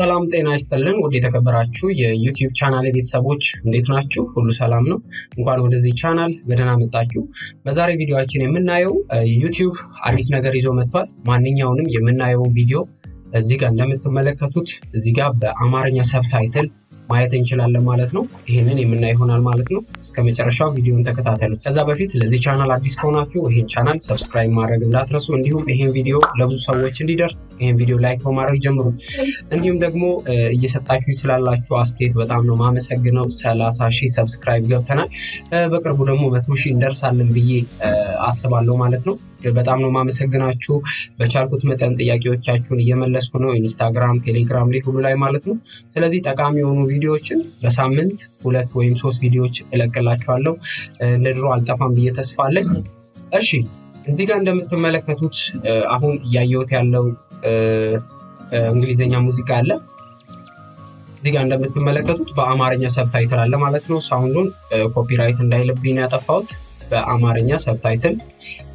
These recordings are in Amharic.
ሰላም ጤና ይስጥልን ወደ ተከበራችሁ የዩቲዩብ ቻናል ቤተሰቦች እንዴት ናችሁ ሁሉ ሰላም ነው እንኳን ወደዚህ ቻናል በደህና መጣችሁ በዛሬ ቪዲዮአችን የምናየው ዩቲዩብ አዲስ ነገር ይዞ መጥቷል ማንኛውንም የምናየው ቪዲዮ እዚህ ጋር እንደምትመለከቱት እዚህ ጋር በአማርኛ ሰብታይትል ማየት እንችላለን ማለት ነው ይሄንን የምናይ ይሆናል ማለት ነው እስከመጨረሻው ቪዲዮን ተከታተሉ ከዛ በፊት ለዚህ ቻናል አዲስ ከሆናችሁ ይሄን ቻናል ሰብስክራይብ ማድረግ እንዳትረሱ እንዲሁም ይሄን ቪዲዮ ለብዙ ሰዎች እንዲደርስ ይሄን ቪዲዮ ላይክ በማድረግ ጀምሩ እንዲሁም ደግሞ እየሰጣችሁ ስላላችሁ አስተያየት በጣም ነው ማመሰግነው 30000 ሰብስክራይብ ገብተናል በቅርቡ ደግሞ 100000 እንደርሳለን ብዬ አስባለሁ ማለት ነው በጣም ነው ማመሰግናችሁ በቻልኩት መጠን ጥያቄዎቻችሁን እየመለስኩ ነው ኢንስታግራም ቴሌግራም ላይ ሁሉ ላይ ማለት ነው ስለዚህ ጠቃሚ የሆኑ ቪዲዮዎችን በሳምንት 2 ወይም 3 ቪዲዮዎች እለቅላችኋለሁ ለድሮ አልጠፋም ብዬ ተስፋ አለኝ እሺ እዚህ ጋር እንደምትመለከቱት አሁን ያየሁት ያለው እንግሊዘኛ ሙዚቃ አለ እዚህ ጋር እንደምትመለከቱት በአማርኛ ሰብታይትል አለ ማለት ነው ሳውንዱን ኮፒራይት እንዳይልብኝ ያጠፋሁት በአማርኛ ሰብታይትል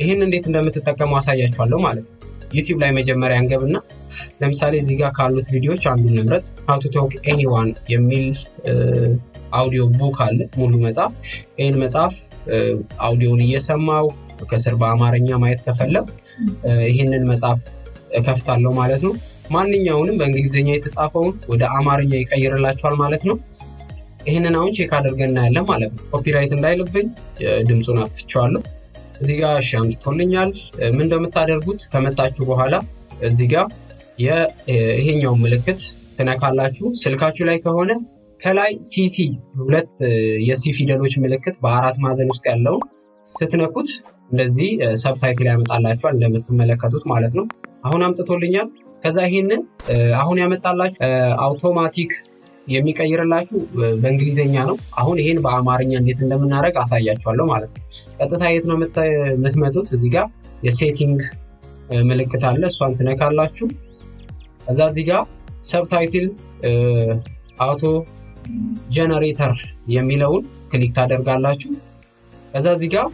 ይሄን እንዴት እንደምትጠቀሙ አሳያችኋለሁ ማለት ነው ዩቲዩብ ላይ መጀመሪያ እንገብና ለምሳሌ እዚህ ጋር ካሉት ቪዲዮዎች አንዱን ልምረጥ how to talk anyone የሚል አውዲዮ ቡክ አለ ሙሉ መጽሐፍ ይሄን መጽሐፍ አውዲዮን እየሰማው ከስር በአማርኛ ማየት ከፈለኩ ይሄንን መጽሐፍ ከፍታለሁ ማለት ነው ማንኛውንም በእንግሊዘኛ የተጻፈውን ወደ አማርኛ ይቀይርላችኋል ማለት ነው ይሄንን አሁን ቼክ አድርገን እናያለን ማለት ነው ኮፒራይት እንዳይልብኝ ድምጹን አጥፍቻለሁ እዚህ ጋር ሻምጥቶልኛል ምን እንደምታደርጉት ከመጣችሁ በኋላ እዚህ ጋር ይሄኛው ምልክት ተነካላችሁ ስልካችሁ ላይ ከሆነ ከላይ ሲሲ ሁለት የሲ ፊደሎች ምልክት በአራት ማዕዘን ውስጥ ያለው ስትነኩት እንደዚህ ሰብታይትል ያመጣላችኋል እንደምትመለከቱት ማለት ነው አሁን አምጥቶልኛል ከዛ ይሄንን አሁን ያመጣላችሁ አውቶማቲክ የሚቀይርላችሁ በእንግሊዘኛ ነው አሁን ይሄን በአማርኛ እንዴት እንደምናደርግ አሳያችኋለሁ ማለት ነው ቀጥታ የት ነው የምትመጡት እዚህ ጋር የሴቲንግ ምልክት አለ እሷን ትነካላችሁ ከዛ እዚህ ጋር ሰብታይትል አውቶ ጀነሬተር የሚለውን ክሊክ ታደርጋላችሁ ከዛ እዚህ ጋር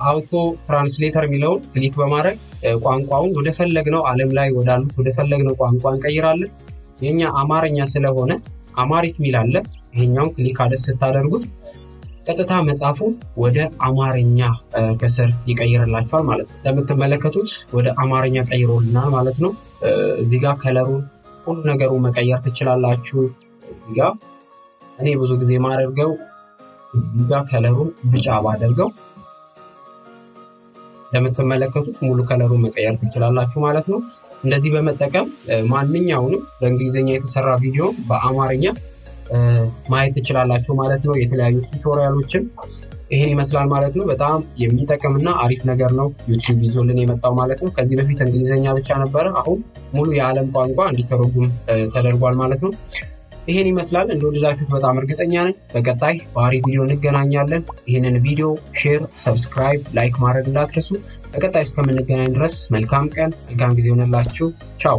አውቶ ትራንስሌተር የሚለውን ክሊክ በማድረግ ቋንቋውን ወደ ፈለግነው ዓለም ላይ ወዳሉት ወደ ፈለግነው ቋንቋ እንቀይራለን የኛ አማርኛ ስለሆነ አማሪክ ሚል አለ ይሄኛው ክሊክ ስታደርጉት ቀጥታ መጻፉ ወደ አማርኛ ከስር ይቀይርላችኋል ማለት ነው ለምትመለከቱት ወደ አማርኛ ቀይሮልናል ማለት ነው እዚህ ጋር ከለሩን ሁሉ ነገሩ መቀየር ትችላላችሁ እዚህ ጋር እኔ ብዙ ጊዜ ማድረገው እዚህ ጋር ከለሩን ብጫ ባደርገው ለምትመለከቱት ሙሉ ከለሩን መቀየር ትችላላችሁ ማለት ነው እንደዚህ በመጠቀም ማንኛውንም በእንግሊዘኛ የተሰራ ቪዲዮ በአማርኛ ማየት ትችላላችሁ ማለት ነው የተለያዩ ቱቶሪያሎችን ይሄን ይመስላል ማለት ነው በጣም የሚጠቅምና አሪፍ ነገር ነው ዩቲዩብ ይዞልን የመጣው ማለት ነው ከዚህ በፊት እንግሊዘኛ ብቻ ነበር አሁን ሙሉ የዓለም ቋንቋ እንዲተረጉም ተደርጓል ማለት ነው ይሄን ይመስላል እንደወደዳችሁት በጣም እርግጠኛ ነኝ በቀጣይ ባሪ ቪዲዮ እንገናኛለን ይሄንን ቪዲዮ ሼር ሰብስክራይብ ላይክ ማድረግ እንዳትረሱ በቀጣይ እስከምንገናኝ ድረስ መልካም ቀን መልካም ጊዜ ሆነላችሁ ቻው